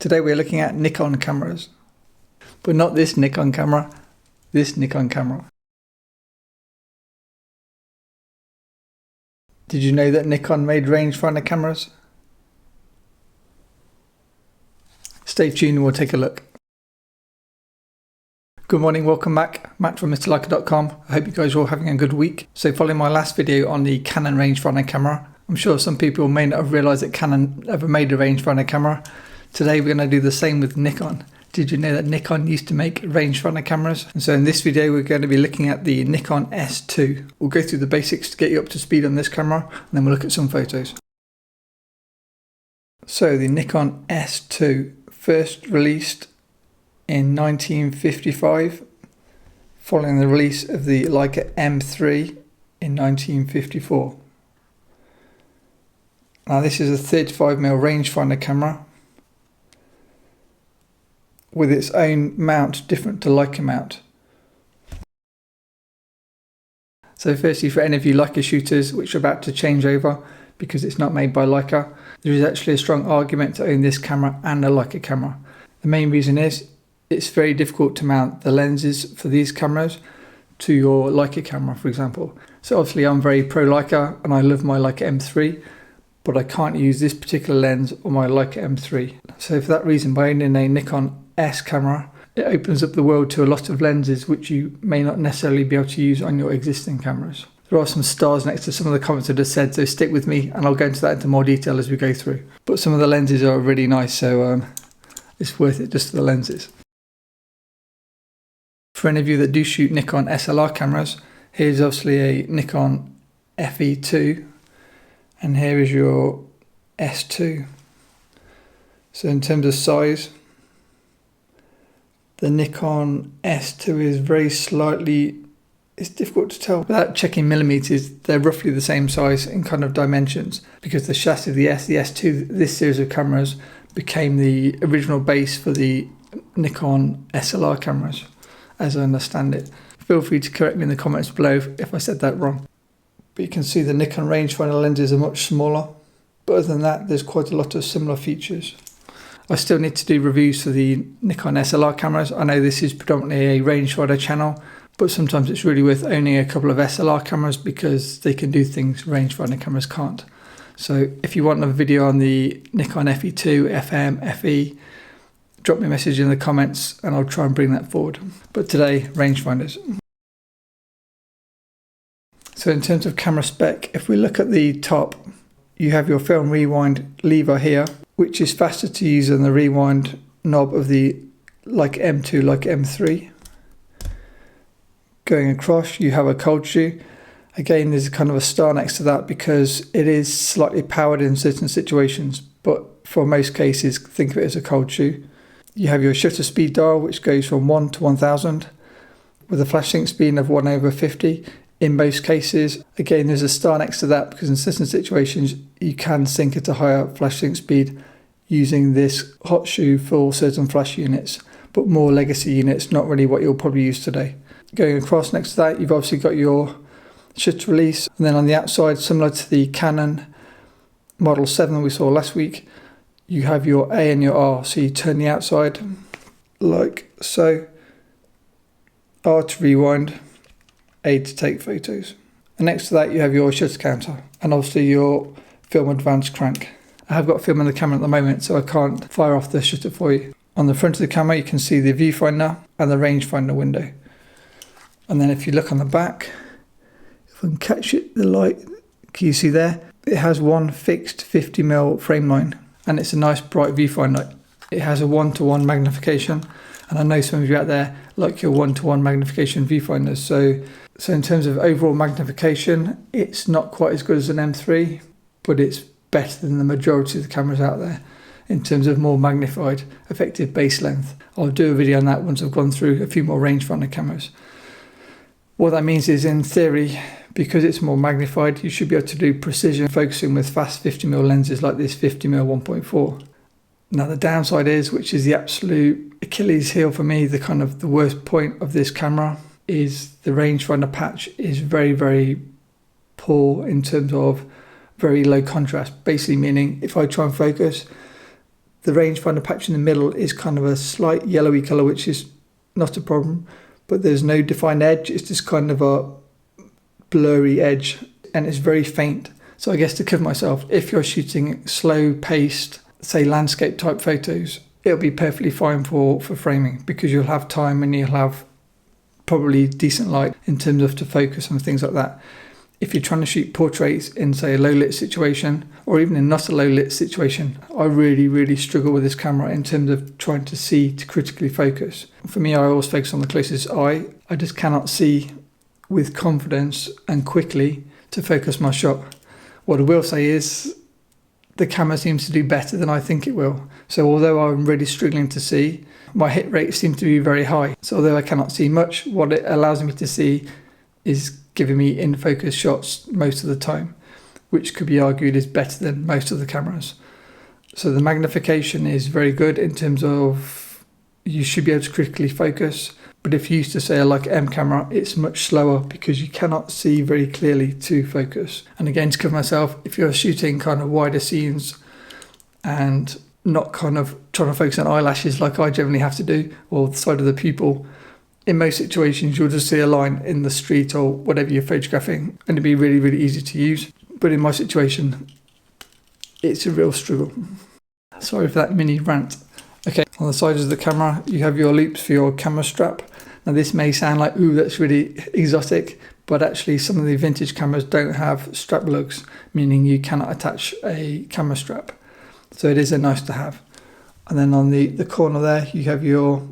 Today we're looking at Nikon cameras, but not this Nikon camera, this Nikon camera. Did you know that Nikon made rangefinder cameras? Stay tuned and we'll take a look. Good morning, welcome back. Matt from MrLeica.com. I hope you guys are all having a good week. So following my last video on the Canon rangefinder camera, I'm sure some people may not have realised that Canon ever made a rangefinder camera. Today we're going to do the same with Nikon. Did you know that Nikon used to make rangefinder cameras? And so in this video we're going to be looking at the Nikon S2. We'll go through the basics to get you up to speed on this camera, and then we'll look at some photos. So the Nikon S2, first released in 1955, following the release of the Leica M3 in 1954. Now this is a 35mm rangefinder camera with its own mount different to Leica mount. So firstly, for any of you Leica shooters which are about to change over because it's not made by Leica, there is actually a strong argument to own this camera and a Leica camera. The main reason is it's very difficult to mount the lenses for these cameras to your Leica camera, for example. So obviously I'm very pro Leica and I love my Leica M3, but I can't use this particular lens on my Leica M3. So for that reason, by owning a Nikon S camera, it opens up the world to a lot of lenses which you may not necessarily be able to use on your existing cameras. There are some stars next to some of the comments I just said, so stick with me and I'll go into that into more detail as we go through. But some of the lenses are really nice, so it's worth it just for the lenses. For any of you that do shoot Nikon SLR cameras, here's obviously a Nikon FE2 and here is your S2. So in terms of size, the Nikon S2 is very slightly, it's difficult to tell. Without checking millimeters, they're roughly the same size in kind of dimensions, because the chassis of the S2, this series of cameras, became the original base for the Nikon SLR cameras, as I understand it. Feel free to correct me in the comments below if I said that wrong. But you can see the Nikon rangefinder lenses are much smaller, but other than that, there's quite a lot of similar features. I still need to do reviews for the Nikon SLR cameras. I know this is predominantly a rangefinder channel, but sometimes it's really worth owning a couple of SLR cameras because they can do things rangefinder cameras can't. So if you want a video on the Nikon FE2, FM, FE, drop me a message in the comments and I'll try and bring that forward. But today, rangefinders. So in terms of camera spec, if we look at the top, you have your film rewind lever here, which is faster to use than the rewind knob of the Leica M2, Leica M3. Going across, you have a cold shoe. Again, there's kind of a star next to that because it is slightly powered in certain situations, but for most cases, think of it as a cold shoe. You have your shutter speed dial, which goes from 1 to 1000 with a flash sync speed of 1/50. In most cases, again, there's a star next to that because in certain situations, you can sync at a higher flash sync speed using this hot shoe for certain flash units, but more legacy units, not really what you'll probably use today. Going across next to that, you've obviously got your shutter release, and then on the outside, similar to the Canon Model 7 we saw last week, you have your A and your R. So you turn the outside like so, R to rewind, A to take photos. And next to that you have your shutter counter and obviously your film advance crank. I have got film on the camera at the moment so I can't fire off the shutter for you. On the front of the camera you can see the viewfinder and the rangefinder window. And then if you look on the back, if I can catch it, the light, can you see there? It has one fixed 50mm frame line and it's a nice bright viewfinder. It has a 1:1 magnification, and I know some of you out there like your 1:1 magnification viewfinders. So in terms of overall magnification, it's not quite as good as an M3, but it's better than the majority of the cameras out there in terms of more magnified effective base length. I'll do a video on that once I've gone through a few more rangefinder cameras. What that means is, in theory, because it's more magnified, you should be able to do precision focusing with fast 50mm lenses like this 50mm f1.4. Now the downside is, which is the absolute Achilles heel for me, the worst point of this camera, is the rangefinder patch is very, very poor in terms of very low contrast. Basically meaning if I try and focus, The rangefinder patch in the middle is kind of a slight yellowy colour, which is not a problem, but there's no defined edge. It's just kind of a blurry edge, and it's very faint. So I guess to cover myself, if you're shooting slow paced, say landscape type photos, it'll be perfectly fine for framing, because you'll have time and you'll have probably decent light in terms of to focus and things like that. If you're trying to shoot portraits in, say, a low lit situation, or even in not a low lit situation, I really struggle with this camera in terms of trying to see to critically focus. For me, I always focus on the closest eye. I just cannot see with confidence and quickly to focus my shot. What I will say is the camera seems to do better than I think it will. So although I'm really struggling to see, my hit rate seems to be very high. So although I cannot see much, what it allows me to see is giving me in focus shots most of the time, which could be argued is better than most of the cameras. So the magnification is very good in terms of you should be able to critically focus. But if you used to say a Leica M camera, it's much slower because you cannot see very clearly to focus. And again, to cover myself, if you're shooting kind of wider scenes and not kind of trying to focus on eyelashes like I generally have to do, or the side of the pupil, in most situations you'll just see a line in the street or whatever you're photographing, and it'd be really easy to use. But in my situation, it's a real struggle. Sorry for that mini rant. Okay, on the sides of the camera, you have your loops for your camera strap. Now this may sound like, ooh, that's really exotic, but actually some of the vintage cameras don't have strap lugs, meaning you cannot attach a camera strap. So it is a nice to have. And then on the corner there, you have your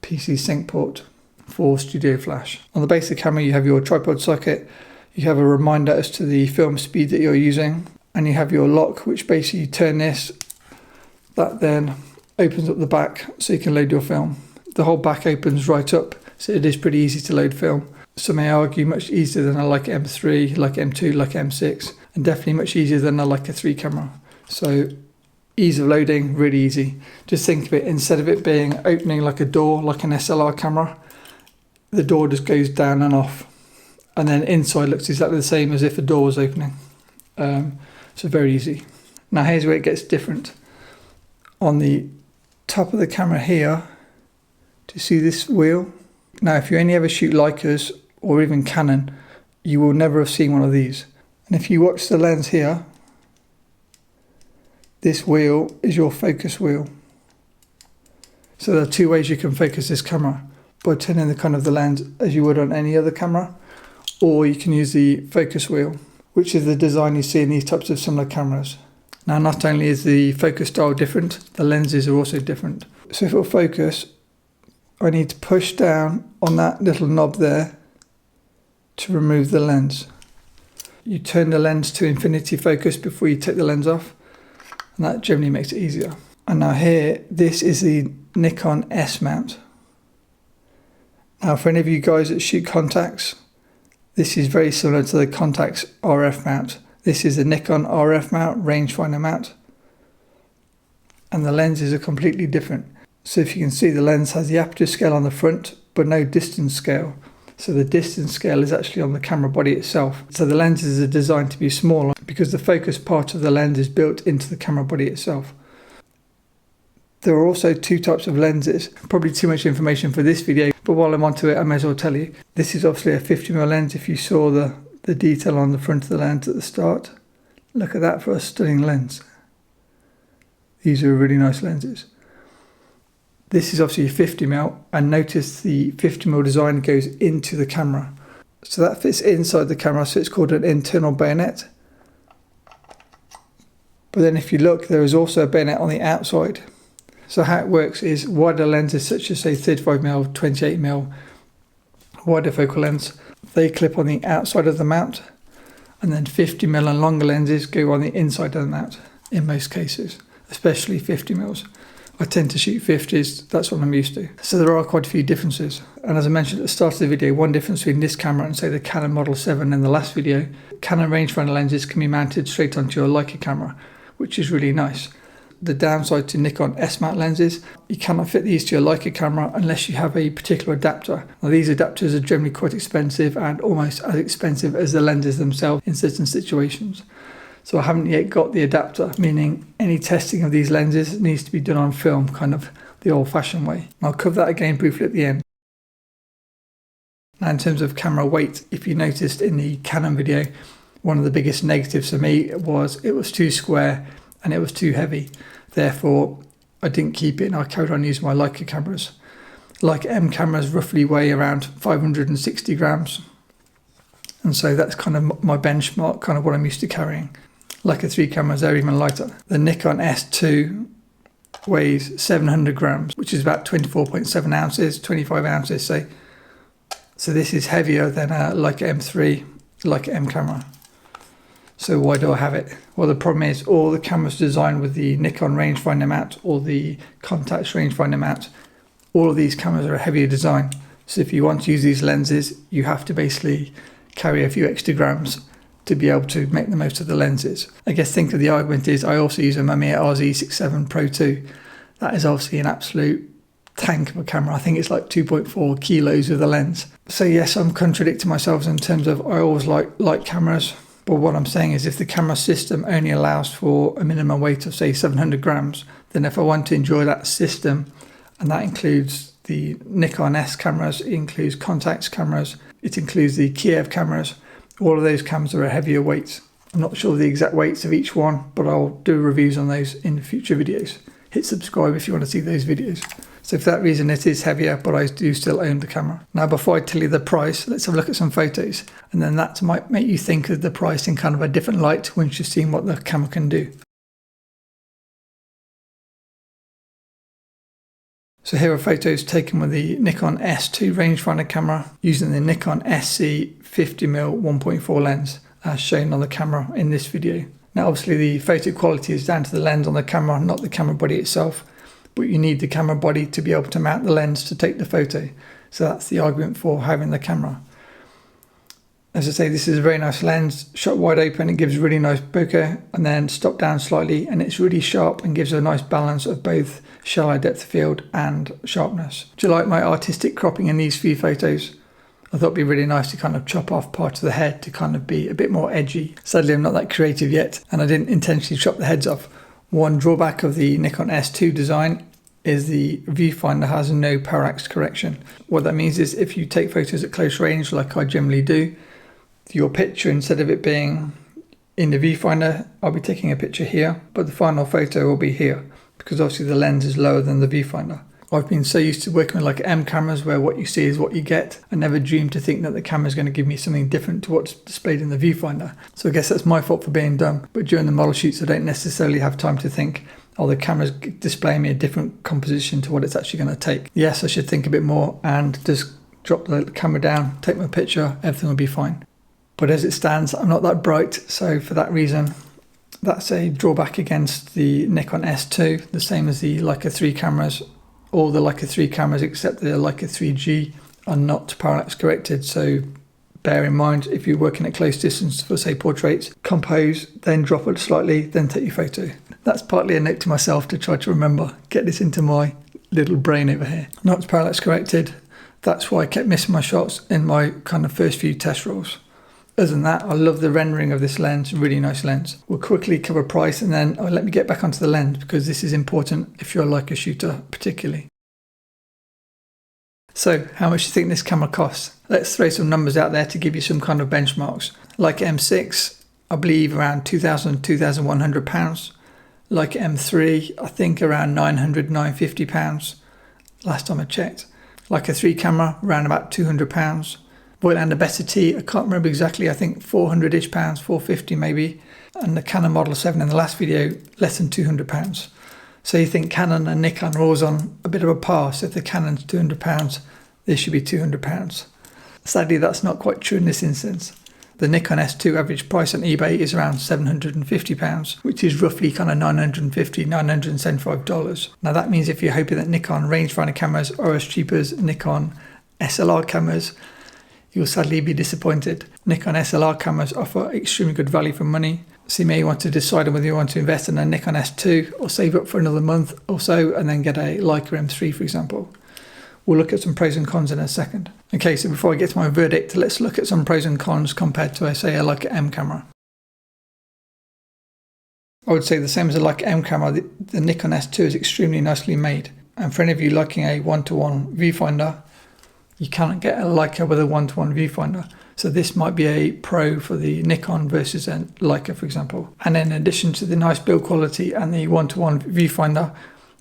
PC sync port for studio flash. On the base of the camera, you have your tripod socket. You have a reminder as to the film speed that you're using. And you have your lock, which basically you turn this, that then opens up the back so you can load your film. The whole back opens right up, so it is pretty easy to load film. Some may argue much easier than a Leica M3, Leica M2, Leica M6, and definitely much easier than a Leica 3 camera. So ease of loading, really easy. Just think of it, instead of it being opening like a door, like an SLR camera, the door just goes down and off. And then inside looks exactly the same as if a door was opening. So very easy. Now here's where it gets different. On the top of the camera here, do you see this wheel? Now if you only ever shoot Leicas or even Canon, you will never have seen one of these. And if you watch the lens here, this wheel is your focus wheel. So there are two ways you can focus this camera: by turning the kind of the lens as you would on any other camera, or you can use the focus wheel, which is the design you see in these types of similar cameras. Now not only is the focus style different, the lenses are also different. So for focus, I need to push down on that little knob there to remove the lens. You turn the lens to infinity focus before you take the lens off, and that generally makes it easier. And now here, this is the Nikon S mount. Now for any of you guys that shoot Contax, this is very similar to the Contax RF mount. This is the Nikon RF mount, rangefinder mount. And the lenses are completely different. So if you can see, the lens has the aperture scale on the front, but no distance scale. So the distance scale is actually on the camera body itself. So the lenses are designed to be smaller because the focus part of the lens is built into the camera body itself. There are also two types of lenses. Probably too much information for this video, but while I'm onto it, I may as well tell you. This is obviously a 50mm lens. If you saw the detail on the front of the lens at the start, look at that for a stunning lens. These are really nice lenses. This is obviously a 50mm, and notice the 50mm design goes into the camera. So that fits inside the camera, so it's called an internal bayonet. But then if you look, there is also a bayonet on the outside. So how it works is wider lenses such as say 35mm, 28mm, wider focal lengths, they clip on the outside of the mount, and then 50mm and longer lenses go on the inside of the mount in most cases, especially 50mm. I tend to shoot 50s, that's what I'm used to. So there are quite a few differences. And as I mentioned at the start of the video, one difference between this camera and say the Canon Model 7 in the last video, Canon rangefinder lenses can be mounted straight onto your Leica camera, which is really nice. The downside to Nikon S mount lenses, you cannot fit these to your Leica camera unless you have a particular adapter. Now these adapters are generally quite expensive and almost as expensive as the lenses themselves in certain situations. So I haven't yet got the adapter, meaning any testing of these lenses needs to be done on film, kind of the old-fashioned way. I'll cover that again briefly at the end. Now, in terms of camera weight, if you noticed in the Canon video, one of the biggest negatives for me was it was too square and it was too heavy. Therefore, I didn't keep it and I carried on using my Leica cameras. Leica M cameras roughly weigh around 560 grams. And so that's kind of my benchmark, kind of what I'm used to carrying. Leica 3 cameras, they're even lighter. The Nikon S2 weighs 700 grams, which is about 24.7 ounces, 25 ounces, say. So this is heavier than a Leica M3, Leica M camera. So why do I have it? Well, the problem is all the cameras designed with the Nikon rangefinder mount or the Contax rangefinder mount, all of these cameras are a heavier design. So if you want to use these lenses, you have to basically carry a few extra grams to be able to make the most of the lenses. I guess think of the argument is I also use a Mamiya RZ67 Pro 2. That is obviously an absolute tank of a camera. I think it's like 2.4 kilos with the lens. So yes, I'm contradicting myself in terms of I always like light cameras, but what I'm saying is if the camera system only allows for a minimum weight of say 700 grams, then if I want to enjoy that system, and that includes the Nikon S cameras, it includes Contax cameras, it includes the Kiev cameras, all of those cameras are a heavier weight. I'm not sure the exact weights of each one, but I'll do reviews on those in future videos. Hit subscribe if you want to see those videos. So for that reason it is heavier, but I do still own the camera. Now before I tell you the price, let's have a look at some photos, and then that might make you think of the price in kind of a different light once you've seen what the camera can do. So here are photos taken with the Nikon S2 rangefinder camera using the Nikon SC 50mm 1.4 lens as shown on the camera in this video. Now obviously the photo quality is down to the lens on the camera, not the camera body itself, but you need the camera body to be able to mount the lens to take the photo. So that's the argument for having the camera. As I say, this is a very nice lens, shot wide open, it gives really nice bokeh, and then stop down slightly, and it's really sharp and gives a nice balance of both shallow depth of field and sharpness. Do you like my artistic cropping in these few photos? I thought it'd be really nice to kind of chop off part of the head to kind of be a bit more edgy. Sadly, I'm not that creative yet, and I didn't intentionally chop the heads off. One drawback of the Nikon S2 design is the viewfinder has no parallax correction. What that means is if you take photos at close range like I generally do, your picture, instead of it being in the viewfinder, I'll be taking a picture here, but the final photo will be here because obviously the lens is lower than the viewfinder. I've been so used to working with like M cameras where what you see is what you get. I never dreamed to think that the camera is going to give me something different to what's displayed in the viewfinder. So I guess that's my fault for being dumb. But during the model shoots, I don't necessarily have time to think, oh, the camera's displaying me a different composition to what it's actually going to take. Yes, I should think a bit more and just drop the camera down, take my picture, everything will be fine. But as it stands, I'm not that bright. So for that reason, that's a drawback against the Nikon S2, the same as the Leica 3 cameras. All the Leica 3 cameras except the Leica 3G are not parallax corrected, so bear in mind if you're working at close distance for say portraits, compose, then drop it slightly, then take your photo. That's partly a note to myself to try to remember, get this into my little brain over here. Not parallax corrected, that's why I kept missing my shots in my kind of first few test rolls. Other than that, I love the rendering of this lens, really nice lens. We'll quickly cover price and then let me get back onto the lens because this is important if you're a Leica shooter particularly. So how much do you think this camera costs? Let's throw some numbers out there to give you some kind of benchmarks. Leica M6, I believe around £2,000, £2,100. Leica M3, I think around £900, £950 last time I checked. Leica 3 camera, around about £200. Voigtlander Better T, I can't remember exactly, I think £400-ish, £450 maybe. And the Canon Model 7 in the last video, less than £200. So you think Canon and Nikon are always on a bit of a par, so if the Canon's £200, this should be £200. Sadly, that's not quite true in this instance. The Nikon S2 average price on eBay is around £750, which is roughly kind of $950, $975. Now that means if you're hoping that Nikon rangefinder cameras are as cheap as Nikon SLR cameras, you'll sadly be disappointed. Nikon SLR cameras offer extremely good value for money. So you may want to decide on whether you want to invest in a Nikon S2 or save up for another month or so and then get a Leica M3, for example. We'll look at some pros and cons in a second. Okay, so before I get to my verdict, let's look at some pros and cons compared to, say, a Leica M camera. I would say the same as a Leica M camera, the Nikon S2 is extremely nicely made. And for any of you liking a one-to-one viewfinder, you cannot get a Leica with a one-to-one viewfinder. So this might be a pro for the Nikon versus a Leica, for example. And in addition to the nice build quality and the one-to-one viewfinder,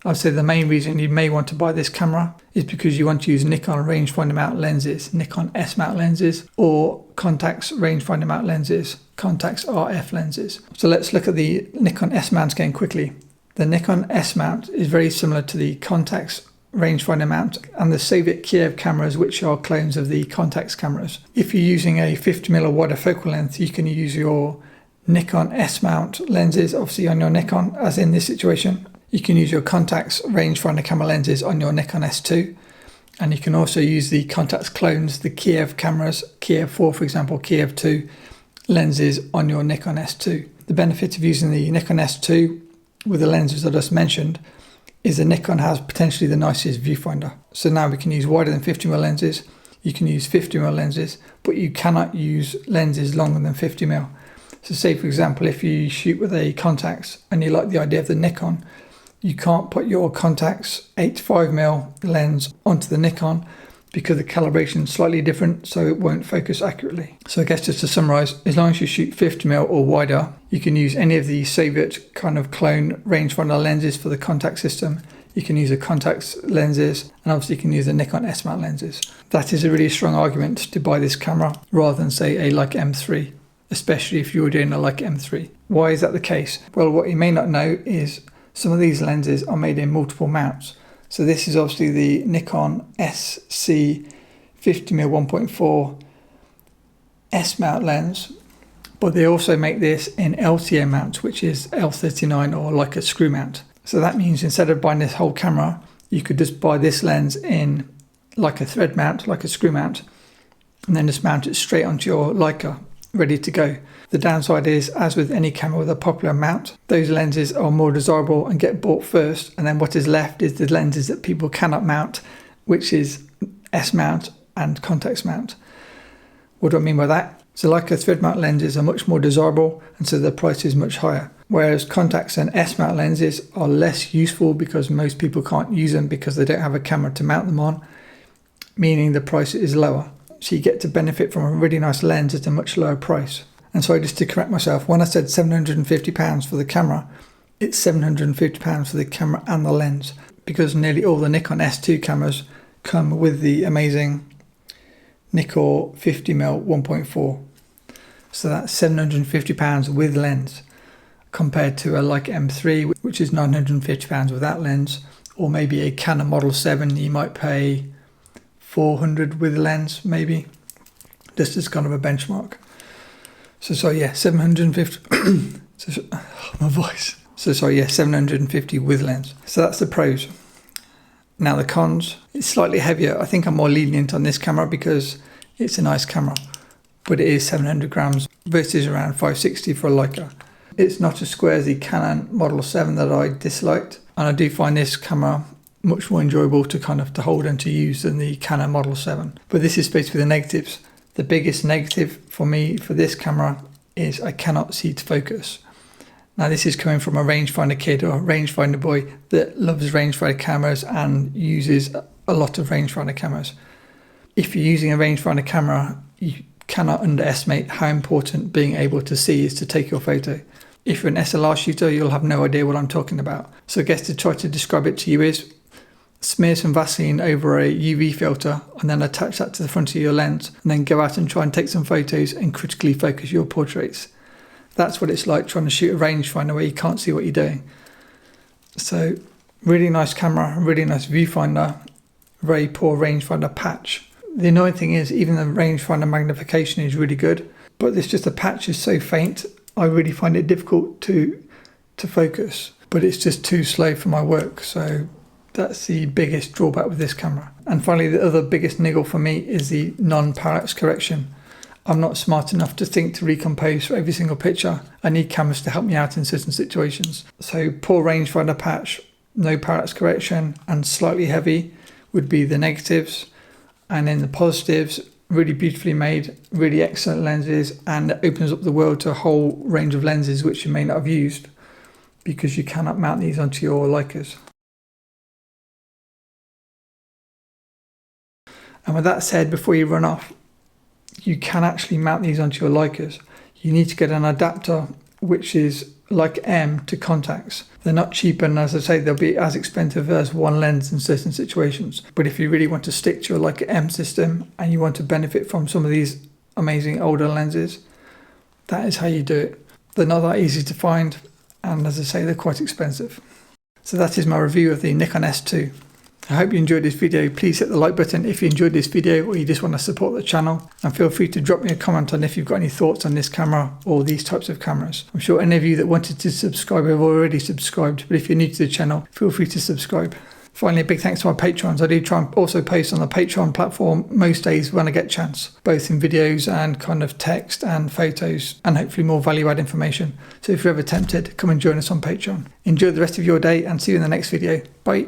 I'd say the main reason you may want to buy this camera is because you want to use Nikon rangefinder mount lenses, Nikon S mount lenses, or Contax rangefinder mount lenses, Contax RF lenses. So let's look at the Nikon S mount again quickly. The Nikon S mount is very similar to the Contax rangefinder mount and the Soviet Kiev cameras, which are clones of the Contax cameras. If you're using a 50mm or wider focal length, you can use your Nikon S mount lenses, obviously on your Nikon, as in this situation. You can use your Contax rangefinder camera lenses on your Nikon S2, and you can also use the Contax clones, the Kiev cameras, Kiev 4 for example, Kiev 2 lenses on your Nikon S2. The benefit of using the Nikon S2 with the lenses I just mentioned is the Nikon has potentially the nicest viewfinder. So now we can use wider than 50mm lenses, you can use 50mm lenses, but you cannot use lenses longer than 50mm. So say for example, if you shoot with a Contax and you like the idea of the Nikon, you can't put your Contax 85mm lens onto the Nikon because the calibration is slightly different, so it won't focus accurately. So I guess just to summarize, as long as you shoot 50mm or wider, you can use any of the Soviet kind of clone rangefinder lenses for the Contax system. You can use the Contax lenses, and obviously you can use the Nikon S mount lenses. That is a really strong argument to buy this camera rather than say a Leica M3, especially if you're doing a Leica M3. Why is that the case? Well, what you may not know is some of these lenses are made in multiple mounts. So this is obviously the Nikon SC 50mm 1.4 S mount lens, but they also make this in LTA mount, which is L39 or like a screw mount. So that means instead of buying this whole camera, you could just buy this lens in like a thread mount, like a screw mount, and then just mount it straight onto your Leica, ready to go. The downside is, as with any camera with a popular mount, those lenses are more desirable and get bought first, and then what is left is the lenses that people cannot mount, which is S mount and Contax mount. What do I mean by that? So Leica thread mount lenses are much more desirable, and so the price is much higher. Whereas Contax and S mount lenses are less useful because most people can't use them because they don't have a camera to mount them on, meaning the price is lower. So you get to benefit from a really nice lens at a much lower price. And sorry, just to correct myself, when I said £750 for the camera, it's £750 for the camera and the lens, because nearly all the Nikon S2 cameras come with the amazing Nikkor 50mm 1.4. So that's £750 with lens, compared to a Leica M3, which is £950 without lens, or maybe a Canon Model 7, you might pay $400 with lens, maybe, just as kind of a benchmark. So sorry, yeah, 750. My voice. So sorry, yeah, 750 with lens. So that's the pros. Now the cons, it's slightly heavier. I think I'm more lenient on this camera because it's a nice camera, but it is 700 grams versus around 560 for a Leica. It's not as square as the Canon Model 7 that I disliked, and I do find this camera much more enjoyable to hold and to use than the Canon Model 7. But this is supposed to be the negatives. The biggest negative for me for this camera is I cannot see to focus. Now this is coming from a rangefinder kid or a rangefinder boy that loves rangefinder cameras and uses a lot of rangefinder cameras. If you're using a rangefinder camera, you cannot underestimate how important being able to see is to take your photo. If you're an SLR shooter, you'll have no idea what I'm talking about. So I guess to try to describe it to you is, smear some Vaseline over a UV filter and then attach that to the front of your lens, and then go out and try and take some photos and critically focus your portraits. That's what it's like trying to shoot a rangefinder where you can't see what you're doing. So really nice camera, really nice viewfinder, very poor rangefinder patch. The annoying thing is even the rangefinder magnification is really good, but it's just the patch is so faint, I really find it difficult to focus, but it's just too slow for my work. So that's the biggest drawback with this camera. And finally, the other biggest niggle for me is the non-parallax correction. I'm not smart enough to think to recompose for every single picture. I need cameras to help me out in certain situations. So poor rangefinder patch, no parallax correction, and slightly heavy would be the negatives. And then the positives, really beautifully made, really excellent lenses, and it opens up the world to a whole range of lenses which you may not have used. because you cannot mount these onto your Leicas. And with that said, before you run off, you can actually mount these onto your Leicas. You need to get an adapter which is like M to Contax. They're not cheap, and as I say, they'll be as expensive as one lens in certain situations. But if you really want to stick to your Leica M system and you want to benefit from some of these amazing older lenses, that is how you do it. They're not that easy to find, and as I say, they're quite expensive. So that is my review of the Nikon S2. I hope you enjoyed this video. Please hit the like button if you enjoyed this video or you just want to support the channel, and feel free to drop me a comment on if you've got any thoughts on this camera or these types of cameras. I'm sure any of you that wanted to subscribe have already subscribed, but if you're new to the channel, feel free to subscribe. Finally, a big thanks to my patrons. I do try and also post on the Patreon platform most days when I get a chance, both in videos and kind of text and photos, and hopefully more value-add information. So if you're ever tempted, come and join us on Patreon. Enjoy the rest of your day and see you in the next video. Bye.